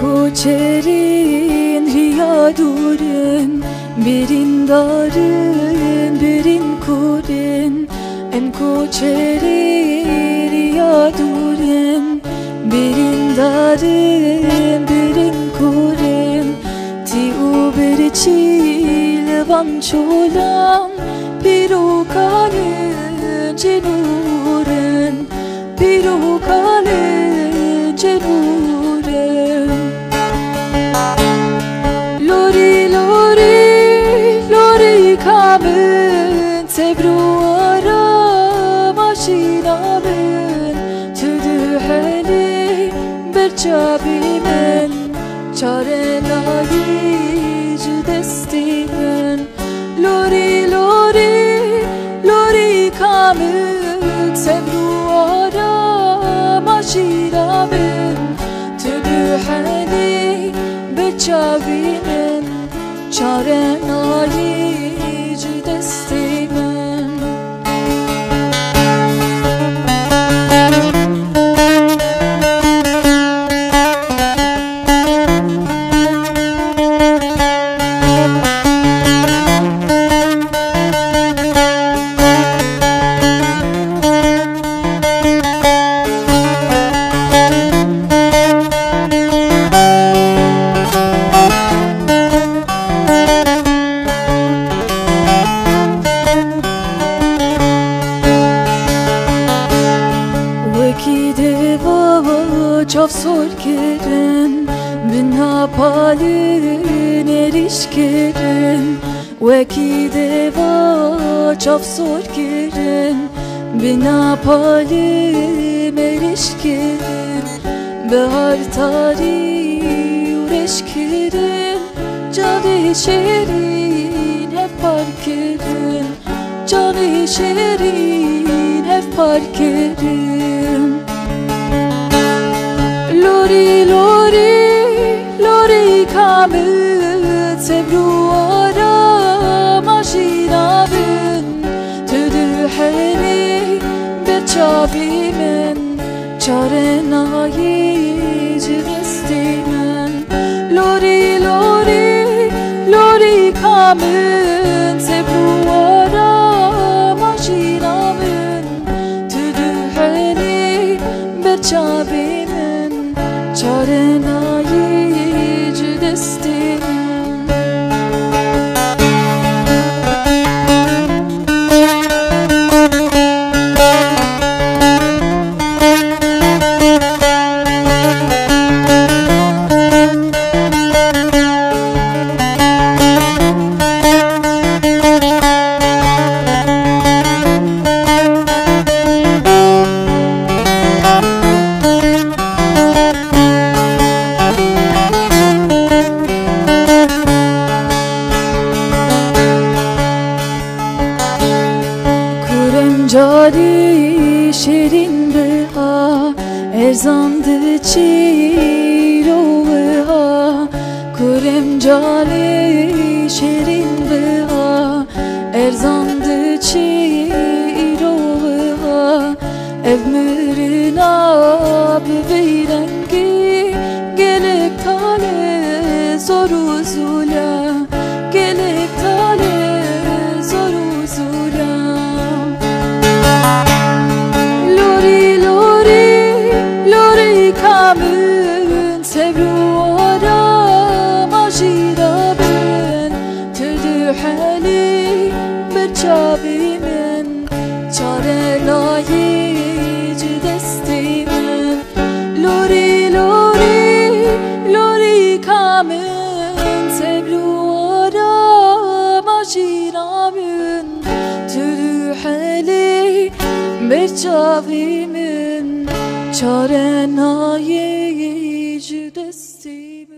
Koçerin riyadurun, birin darın, birin kurin. En koçerin riyadurun, birin darın, birin kurin. Ti u birçil van çolan, bir o kalın cenurun, bir o kalın cenurun. Lori, lori, lori kamın, tebru ara maşinamın. Tüdü heli berçabimin, çare nayic destimin. Lori, lori, lori kamın, tebru ara maşinamın. Tüdü heli berçabimin, çare nayic destimin. Çavsor kirin, bina palin eriş kirin. Veki deva çavsor kirin, bina palin eriş kirin. Behar tari ureş kirin, canı şerin hep parkirin. Canı şerin hep parkirin. Lori, lori, lori kamın, tebru ara maşinamın. Tüdü heli berçabimin, çare nayic destimin. Lori, lori, lori kamın, tebru ara maşinamın. Tüdü heli berçabimin, çare nayic destimin. Cari şerin beha, erzandı çiroha. Kurem cari şerin beha, erzandı çiroha. Ev mürina bebeyrengi, gelek tale zoru zula. Gelek tale zoru zula. Lori, lori, lori kamın, tebru ara maşinamın. Tüdü heli berçabimin, çare nayic destimin. Lori, lori, lori kamın, tebru ara maşinamın. Tüdü heli berçabimin, چاره نایج دستیم